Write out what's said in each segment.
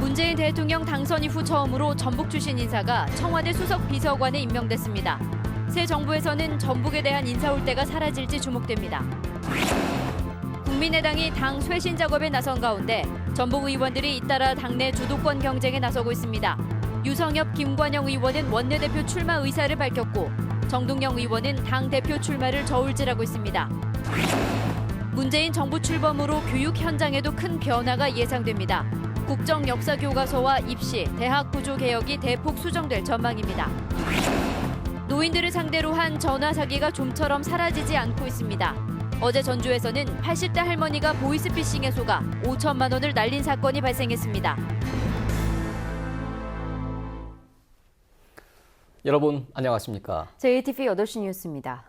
문재인 대통령 당선 이후 처음으로 전북 출신 인사가 청와대 수석 비서관에 임명됐습니다. 새 정부에서는 전북에 대한 인사홀대가 사라질지 주목됩니다. 국민의당이 당 쇄신 작업에 나선 가운데 전북 의원들이 잇따라 당내 주도권 경쟁에 나서고 있습니다. 유성엽, 김관영 의원은 원내대표 출마 의사를 밝혔고 정동영 의원은 당대표 출마를 저울질하고 있습니다. 문재인 정부 출범으로 교육 현장에도 큰 변화가 예상됩니다. 국정 역사 교과서와 입시, 대학 구조 개혁이 대폭 수정될 전망입니다. 노인들을 상대로 한 전화 사기가 좀처럼 사라지지 않고 있습니다. 어제 전주에서는 80대 할머니가 보이스피싱에 속아 5천만 원을 날린 사건이 발생했습니다. 여러분 안녕하십니까? JTV 8시 뉴스입니다.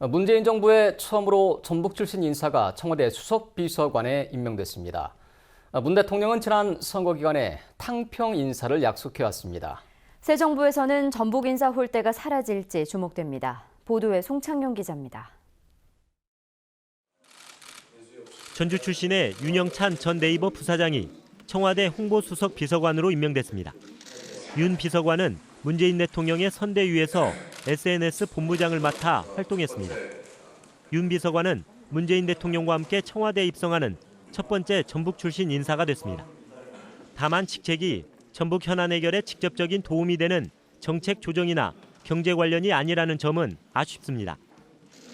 문재인 정부의 처음으로 전북 출신 인사가 청와대 수석 비서관에 임명됐습니다. 문 대통령은 지난 선거 기간에 탕평 인사를 약속해왔습니다. 새 정부에서는 전북 인사 홀대가 사라질지 주목됩니다. 보도에 송창용 기자입니다. 전주 출신의 윤영찬 전 네이버 부사장이 청와대 홍보수석 비서관으로 임명됐습니다. 윤 비서관은 문재인 대통령의 선대위에서 SNS 본부장을 맡아 활동했습니다. 윤 비서관은 문재인 대통령과 함께 청와대에 입성하는 첫 번째 전북 출신 인사가 됐습니다. 다만 직책이 전북 현안 해결에 직접적인 도움이 되는 정책 조정이나 경제 관련이 아니라는 점은 아쉽습니다.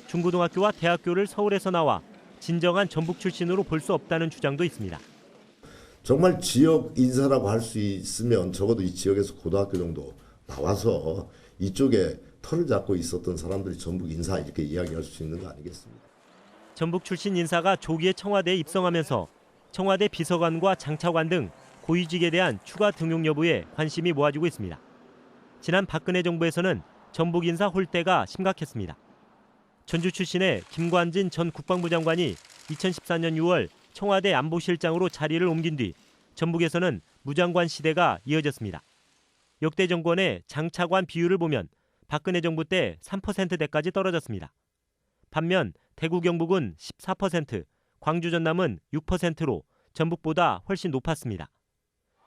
중고등학교와 대학교를 서울에서 나와 진정한 전북 출신으로 볼 수 없다는 주장도 있습니다. 정말 지역 인사라고 할 수 있으면 적어도 이 지역에서 고등학교 정도 나와서 이쪽에 털을 잡고 있었던 사람들이 전북 인사 이렇게 이야기할 수 있는 거 아니겠습니까? 전북 출신 인사가 조기에 청와대에 입성하면서 청와대 비서관과 장차관 등 고위직에 대한 추가 등용 여부에 관심이 모아지고 있습니다. 지난 박근혜 정부에서는 전북 인사 홀대가 심각했습니다. 전주 출신의 김관진 전 국방부 장관이 2014년 6월 청와대 안보실장으로 자리를 옮긴 뒤 전북에서는 무장관 시대가 이어졌습니다. 역대 정권의 장차관 비율을 보면 박근혜 정부 때 3%대까지 떨어졌습니다. 반면 대구 경북은 14%, 광주 전남은 6%로 전북보다 훨씬 높았습니다.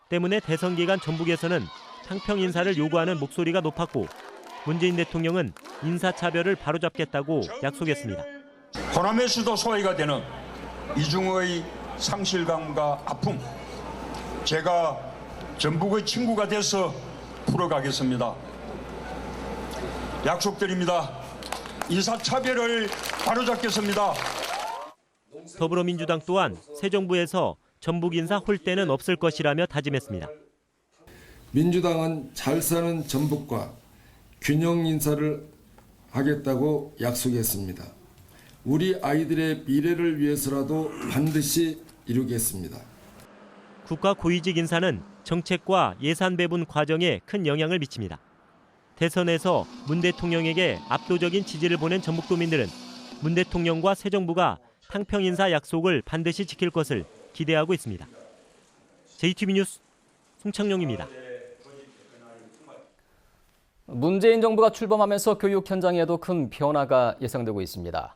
때문에 대선 기간 전북에서는 탕평 인사를 요구하는 목소리가 높았고 문재인 대통령은 인사차별을 바로잡겠다고 약속했습니다. 호남의 수도 소외가 되는 이중의 상실감과 아픔, 제가 전북의 친구가 돼서 풀어가겠습니다. 약속드립니다. 인사차별을 바로잡겠습니다. 더불어민주당 또한 새 정부에서 전북 인사 홀대는 없을 것이라며 다짐했습니다. 민주당은 잘 사는 전북과 균형 인사를 하겠다고 약속했습니다. 우리 아이들의 미래를 위해서라도 반드시 이루겠습니다. 국가 고위직 인사는 정책과 예산 배분 과정에 큰 영향을 미칩니다. 대선에서 문 대통령에게 압도적인 지지를 보낸 전북도민들은 문 대통령과 새 정부가 탕평 인사 약속을 반드시 지킬 것을 기대하고 있습니다. JTB 뉴스 송창용입니다. 문재인 정부가 출범하면서 교육 현장에도 큰 변화가 예상되고 있습니다.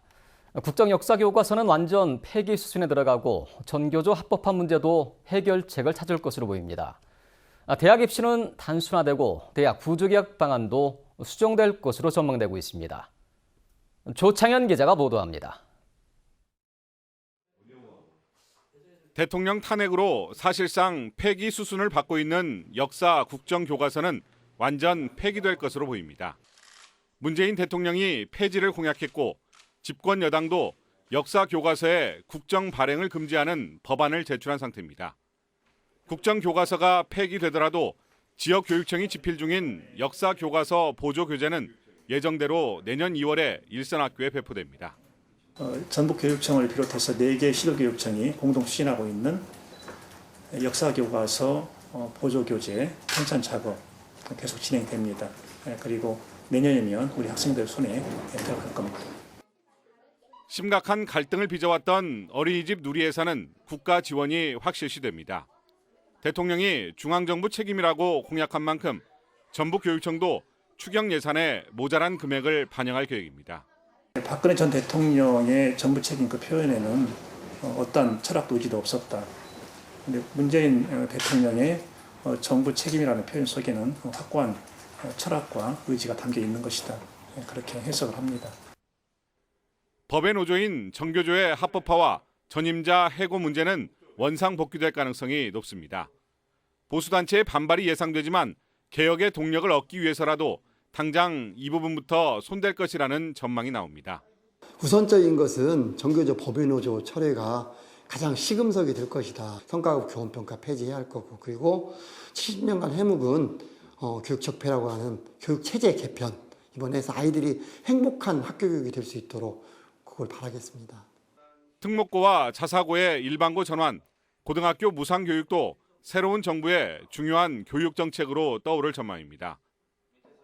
국정 역사 교과서는 완전 폐기 수순에 들어가고 전교조 합법화 문제도 해결책을 찾을 것으로 보입니다. 대학 입시는 단순화되고 대학 구조개혁 방안도 수정될 것으로 전망되고 있습니다. 조창현 기자가 보도합니다. 대통령 탄핵으로 사실상 폐기 수순을 밟고 있는 역사 국정교과서는 완전 폐기될 것으로 보입니다. 문재인 대통령이 폐지를 공약했고 집권 여당도 역사 교과서에 국정 발행을 금지하는 법안을 제출한 상태입니다. 국정 교과서가 폐기되더라도 지역 교육청이 집필 중인 역사 교과서 보조 교재는 예정대로 내년 2월에 일선학교에 배포됩니다. 전북교육청을 비롯해서 4개 시도교육청이 공동 추진하고 있는 역사 교과서 보조 교재 편찬 작업 계속 진행됩니다. 그리고 내년이면 우리 학생들 손에 들어갈 겁니다. 심각한 갈등을 빚어왔던 어린이집 누리예산은 국가 지원이 확 실시됩니다. 대통령이 중앙정부 책임이라고 공약한 만큼 전북교육청도 추경 예산에 모자란 금액을 반영할 계획입니다. 박근혜 전 대통령의 정부 책임 그 표현에는 어떤 철학도 의지도 없었다. 근데 문재인 대통령의 정부 책임이라는 표현 속에는 확고한 철학과 의지가 담겨 있는 것이다. 그렇게 해석을 합니다. 법의 노조인 정교조의 합법화와 전임자 해고 문제는 원상복귀될 가능성이 높습니다. 보수단체의 반발이 예상되지만 개혁의 동력을 얻기 위해서라도 당장 이 부분부터 손댈 것이라는 전망이 나옵니다. 우선적인 것은 정교조 법인노조 철회가 가장 시금석이 될 것이다. 성과급 교원평가 폐지해야 할 거고, 그리고 70년간 해묵은 교육 적폐라고 하는 교육 체제 개편, 이번에 해서 아이들이 행복한 학교 교육이 될 수 있도록 그걸 바라겠습니다. 특목고와 자사고의 일반고 전환, 고등학교 무상교육도 새로운 정부의 중요한 교육 정책으로 떠오를 전망입니다.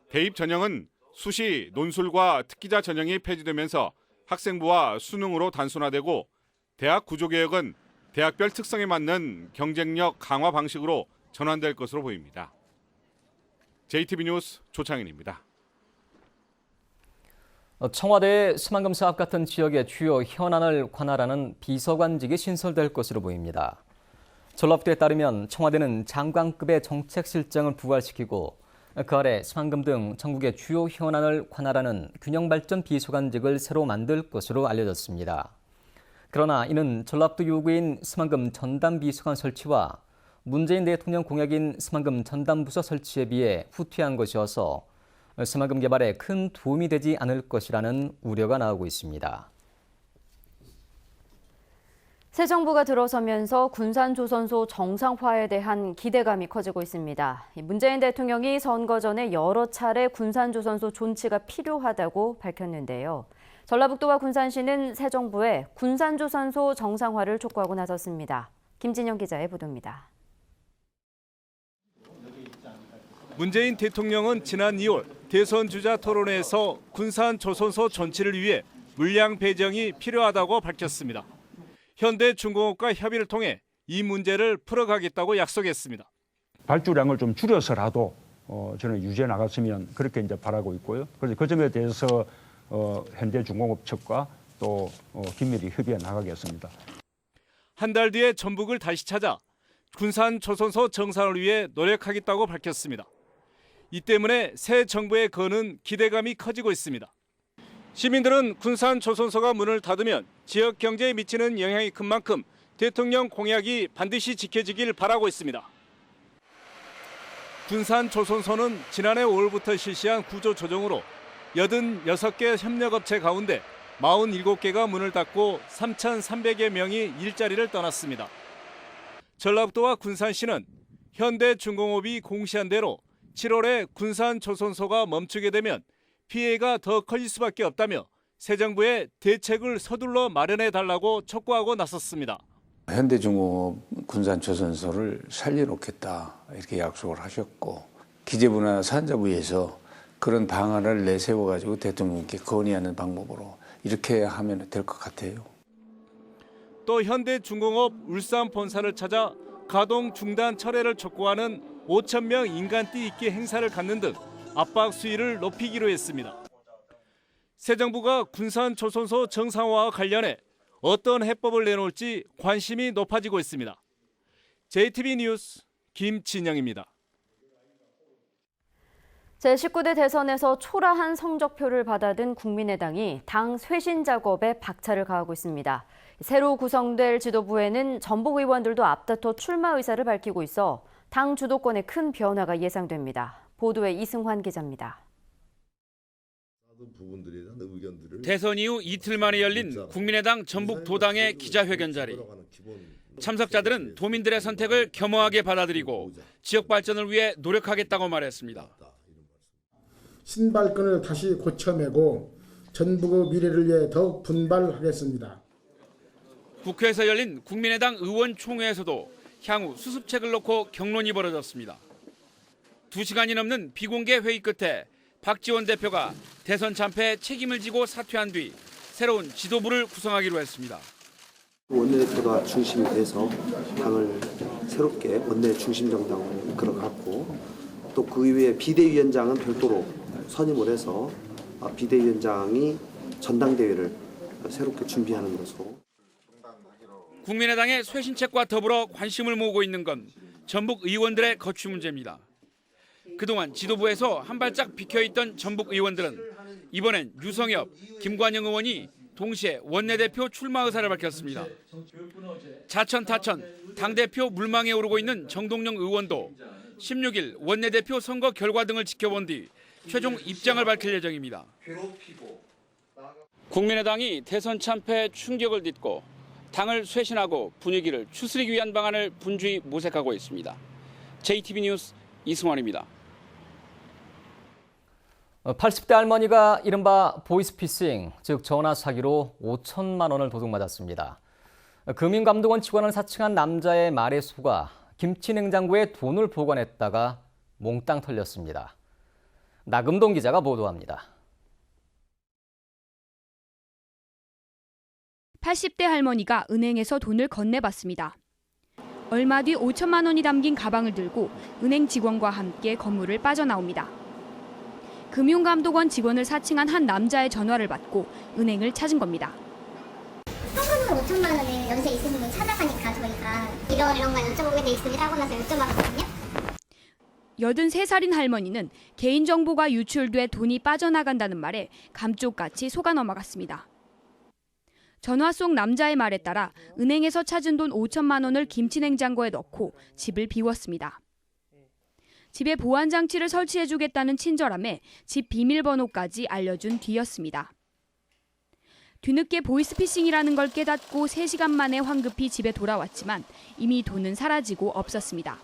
대입 전형은 수시, 논술과 특기자 전형이 폐지되면서 학생부와 수능으로 단순화되고 대학 구조개혁은 대학별 특성에 맞는 경쟁력 강화 방식으로 전환될 것으로 보입니다. JTB 뉴스 조창현입니다. 청와대의 스만금 사업 같은 지역의 주요 현안을 관할하는 비서관직이 신설될 것으로 보입니다. 전라북도에 따르면 청와대는 장관급의 정책 실장을 부활시키고 그 아래 스만금 등 전국의 주요 현안을 관할하는 균형발전 비서관직을 새로 만들 것으로 알려졌습니다. 그러나 이는 전라북도 요구인 스만금 전담비서관 설치와 문재인 대통령 공약인 스만금 전담부서 설치에 비해 후퇴한 것이어서 스만금 개발에 큰 도움이 되지 않을 것이라는 우려가 나오고 있습니다. 새 정부가 들어서면서 군산조선소 정상화에 대한 기대감이 커지고 있습니다. 문재인 대통령이 선거 전에 여러 차례 군산조선소 존치가 필요하다고 밝혔는데요. 전라북도와 군산시는 새 정부에 군산조선소 정상화를 촉구하고 나섰습니다. 김진영 기자의 보도입니다. 문재인 대통령은 지난 2월 대선 주자 토론회에서 군산조선소 존치를 위해 물량 배정이 필요하다고 밝혔습니다. 현대중공업과 협의를 통해 이 문제를 풀어가겠다고 약속했습니다. 발주량을 좀 줄여서라도 저는 유지해 나갔으면 그렇게 이제 바라고 있고요. 그래서 그 점에 대해서 현대중공업 측과 또 긴밀히 협의해 나가겠습니다. 한 달 뒤에 전북을 다시 찾아 군산조선소 정상을 위해 노력하겠다고 밝혔습니다. 이 때문에 새 정부의 거는 기대감이 커지고 있습니다. 시민들은 군산조선소가 문을 닫으면 지역 경제에 미치는 영향이 큰 만큼 대통령 공약이 반드시 지켜지길 바라고 있습니다. 군산조선소는 지난해 5월부터 실시한 구조조정으로 86개 협력업체 가운데 47개가 문을 닫고 3,300여 명이 일자리를 떠났습니다. 전라북도와 군산시는 현대중공업이 공시한 대로 7월에 군산조선소가 멈추게 되면 피해가 더 커질 수밖에 없다며 새 정부의 대책을 서둘러 마련해달라고 촉구하고 나섰습니다. 현대중공업 군산조선소를 살려놓겠다 이렇게 약속을 하셨고 기재부나 산자부에서 그런 방안을 내세워가지고 대통령께 건의하는 방법으로 이렇게 하면 될 것 같아요. 또 현대중공업 울산 본사를 찾아 가동 중단 철회를 촉구하는 5,000명 인간띠 있게 행사를 갖는 등 압박 수위를 높이기로 했습니다. 새 정부가 군산조선소 정상화와 관련해 어떤 해법을 내놓을지 관심이 높아지고 있습니다. JTB 뉴스 김진영입니다. 제19대 대선에서 초라한 성적표를 받아든 국민의당이 당 쇄신 작업에 박차를 가하고 있습니다. 새로 구성될 지도부에는 전북 의원들도 앞다퉈 출마 의사를 밝히고 있어 당 주도권에 큰 변화가 예상됩니다. 보도에 이승환 기자입니다. 대선 이후 이틀 만에 열린 국민의당 전북 도당의 기자회견 자리. 참석자들은 도민들의 선택을 겸허하게 받아들이고 지역 발전을 위해 노력하겠다고 말했습니다. 신발끈을 다시 고쳐매고 전북의 미래를 위해 더욱 분발하겠습니다. 국회에서 열린 국민의당 의원총회에서도 향후 수습책을 놓고 격론이 벌어졌습니다. 2시간이 넘는 비공개 회의 끝에 박지원 대표가 대선 참패에 책임을 지고 사퇴한 뒤 새로운 지도부를 구성하기로 했습니다. 원내대표가 중심이 돼서 당을 새롭게 원내 중심 정당으로 이끌어갔고 또 그 이후에 비대위원장은 별도로 선임을 해서 비대위원장이 전당대회를 새롭게 준비하는 것으로. 국민의당의 쇄신책과 더불어 관심을 모으고 있는 건 전북 의원들의 거취 문제입니다. 그동안 지도부에서 한 발짝 비켜있던 전북 의원들은 이번엔 유성엽, 김관영 의원이 동시에 원내대표 출마 의사를 밝혔습니다. 자천타천 당대표 물망에 오르고 있는 정동영 의원도 16일 원내대표 선거 결과 등을 지켜본 뒤 최종 입장을 밝힐 예정입니다. 국민의당이 대선 참패 충격을 딛고 당을 쇄신하고 분위기를 추스리기 위한 방안을 분주히 모색하고 있습니다. JTB 뉴스 이승환입니다. 80대 할머니가 이른바 보이스피싱, 즉 전화 사기로 5천만 원을 도둑맞았습니다. 금융감독원 직원을 사칭한 남자의 말에 속아 김치 냉장고에 돈을 보관했다가 몽땅 털렸습니다. 나금동 기자가 보도합니다. 80대 할머니가 은행에서 돈을 건네받습니다. 얼마 뒤 5천만 원이 담긴 가방을 들고 은행 직원과 함께 건물을 빠져나옵니다. 금융감독원 직원을 사칭한 한 남자의 전화를 받고 은행을 찾은 겁니다. 현금으로 5천만 원을 연세 있으신 분 찾아가니까 저희가 이런 거 여쭤보게 돼 있으니 하고 나서 여쭤봤거든요. 83살인 할머니는 개인정보가 유출돼 돈이 빠져나간다는 말에 감쪽같이 속아 넘어갔습니다. 전화 속 남자의 말에 따라 은행에서 찾은 돈 5천만 원을 김치냉장고에 넣고 집을 비웠습니다. 집에 보안장치를 설치해주겠다는 친절함에 집 비밀번호까지 알려준 뒤였습니다. 뒤늦게 보이스피싱이라는 걸 깨닫고 3시간 만에 황급히 집에 돌아왔지만 이미 돈은 사라지고 없었습니다.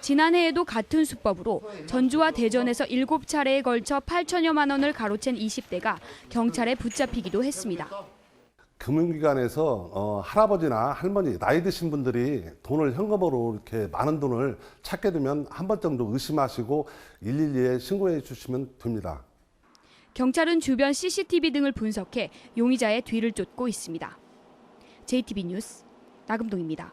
지난해에도 같은 수법으로 전주와 대전에서 7차례에 걸쳐 8천여만 원을 가로챈 20대가 경찰에 붙잡히기도 했습니다. 금융기관에서 할아버지나 할머니, 나이 드신 분들이 돈을 현금으로 이렇게 많은 돈을 찾게 되면 한 번 정도 의심하시고 112에 신고해 주시면 됩니다. 경찰은 주변 CCTV 등을 분석해 용의자의 뒤를 쫓고 있습니다. JTB 뉴스 나금동입니다.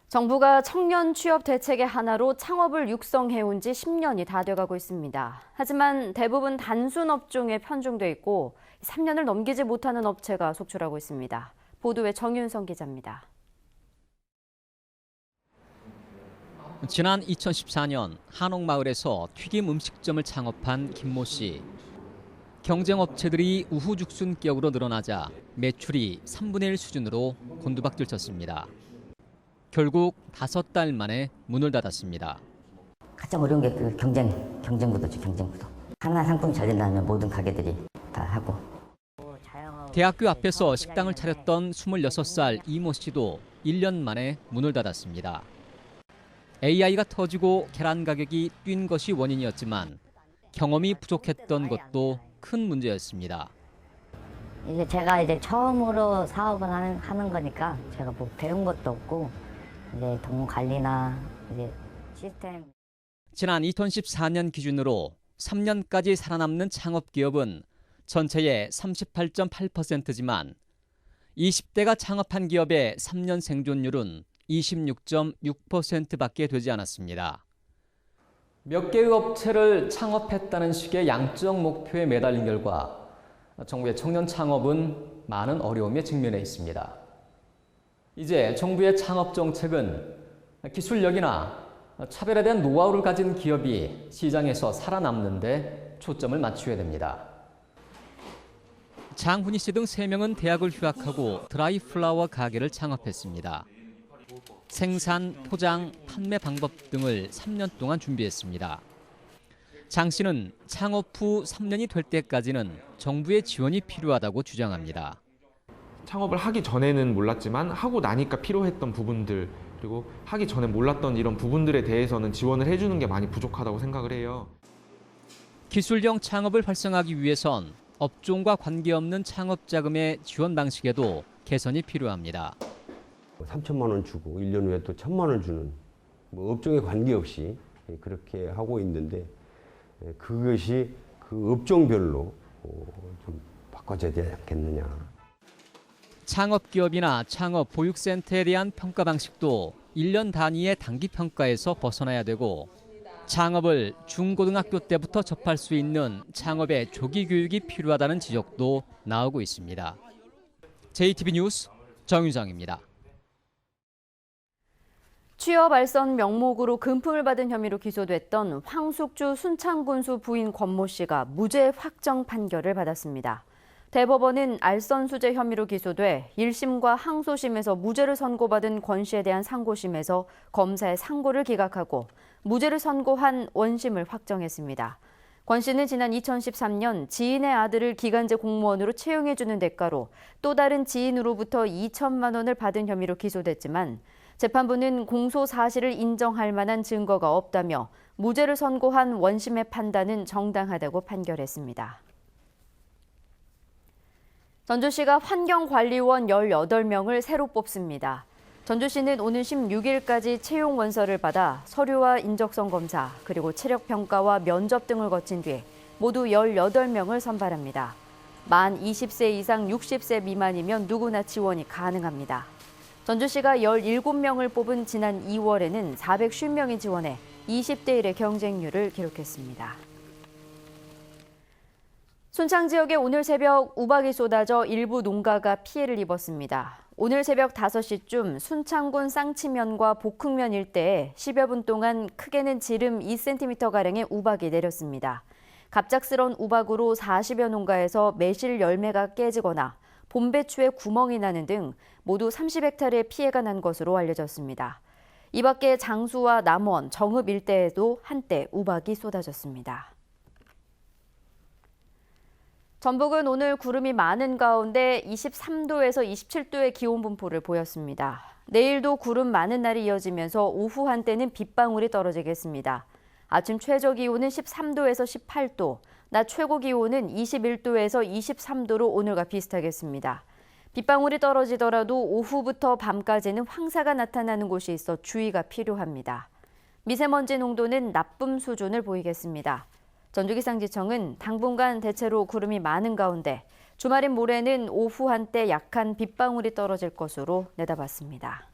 정부가 청년 취업 대책의 하나로 창업을 육성해온 지 10년이 다 돼가고 있습니다. 하지만 대부분 단순 업종에 편중돼 있고 3년을 넘기지 못하는 업체가 속출하고 있습니다. 보도에 정윤성 기자입니다. 지난 2014년 한옥마을에서 튀김 음식점을 창업한 김모 씨. 경쟁업체들이 우후죽순격으로 늘어나자 매출이 3분의 1 수준으로 곤두박질쳤습니다. 결국 5달 만에 문을 닫았습니다. 가장 어려운 게 그 경쟁구도죠, 경쟁구도. 하나 상품이 잘 된다면 모든 가게들이 다 하고. 대학교 앞에서 식당을 차렸던 26살 이모 씨도 1년 만에 문을 닫았습니다. AI가 터지고 계란 가격이 뛴 것이 원인이었지만 경험이 부족했던 것도 큰 문제였습니다. 이제 제가 처음으로 사업을 하는 거니까 제가 뭐 배운 것도 없고 이제 동호 관리나 이제 시스템. 지난 2014년 기준으로 3년까지 살아남는 창업 기업은 전체의 38.8%지만 20대가 창업한 기업의 3년 생존율은 26.6%밖에 되지 않았습니다. 몇 개의 업체를 창업했다는 식의 양적 목표에 매달린 결과 정부의 청년 창업은 많은 어려움에 직면해 있습니다. 이제 정부의 창업 정책은 기술력이나 차별에 대한 노하우를 가진 기업이 시장에서 살아남는 데 초점을 맞춰야 됩니다. 장훈희 씨 등 3명은 대학을 휴학하고 드라이 플라워 가게를 창업했습니다. 생산, 포장, 판매 방법 등을 3년 동안 준비했습니다. 장 씨는 창업 후 3년이 될 때까지는 정부의 지원이 필요하다고 주장합니다. 창업을 하기 전에는 몰랐지만 하고 나니까 필요했던 부분들, 그리고 하기 전에 몰랐던 이런 부분들에 대해서는 지원을 해주는 게 많이 부족하다고 생각을 해요. 기술형 창업을 활성화하기 위해선 업종과 관계없는 창업 자금의 지원 방식에도 개선이 필요합니다. 3천만 원 주고 1년 후에 또 1,000만 원 주는 업종에 관계없이 그렇게 하고 있는데 그것이 그 업종별로 좀 바꿔줘야 되지 않겠느냐. 창업기업이나 창업보육센터에 대한 평가 방식도 1년 단위의 단기 평가에서 벗어나야 되고 창업을 중고등학교 때부터 접할 수 있는 창업의 조기 교육이 필요하다는 지적도 나오고 있습니다. JTB 뉴스 정유정입니다. 취업 알선 명목으로 금품을 받은 혐의로 기소됐던 황숙주 순창군수 부인 권모 씨가 무죄 확정 판결을 받았습니다. 대법원은 알선 수재 혐의로 기소돼 1심과 항소심에서 무죄를 선고받은 권 씨에 대한 상고심에서 검사의 상고를 기각하고 무죄를 선고한 원심을 확정했습니다. 권 씨는 지난 2013년 지인의 아들을 기간제 공무원으로 채용해주는 대가로 또 다른 지인으로부터 2천만 원을 받은 혐의로 기소됐지만 재판부는 공소 사실을 인정할 만한 증거가 없다며 무죄를 선고한 원심의 판단은 정당하다고 판결했습니다. 전주시가 환경관리원 18명을 새로 뽑습니다. 전주시는 오는 16일까지 채용 원서를 받아 서류와 인적성 검사, 그리고 체력평가와 면접 등을 거친 뒤 모두 18명을 선발합니다. 만 20세 이상 60세 미만이면 누구나 지원이 가능합니다. 전주시가 17명을 뽑은 지난 2월에는 450명이 지원해 20대 1의 경쟁률을 기록했습니다. 순창 지역에 오늘 새벽 우박이 쏟아져 일부 농가가 피해를 입었습니다. 오늘 새벽 5시쯤 순창군 쌍치면과 복흥면 일대에 10여 분 동안 크게는 지름 2cm가량의 우박이 내렸습니다. 갑작스런 우박으로 40여 농가에서 매실 열매가 깨지거나 봄배추에 구멍이 나는 등 모두 30헥타르의 피해가 난 것으로 알려졌습니다. 이 밖에 장수와 남원, 정읍 일대에도 한때 우박이 쏟아졌습니다. 전북은 오늘 구름이 많은 가운데 23도에서 27도의 기온 분포를 보였습니다. 내일도 구름 많은 날이 이어지면서 오후 한때는 빗방울이 떨어지겠습니다. 아침 최저 기온은 13도에서 18도, 낮 최고 기온은 21도에서 23도로 오늘과 비슷하겠습니다. 빗방울이 떨어지더라도 오후부터 밤까지는 황사가 나타나는 곳이 있어 주의가 필요합니다. 미세먼지 농도는 나쁨 수준을 보이겠습니다. 전주기상지청은 당분간 대체로 구름이 많은 가운데 주말인 모레는 오후 한때 약한 빗방울이 떨어질 것으로 내다봤습니다.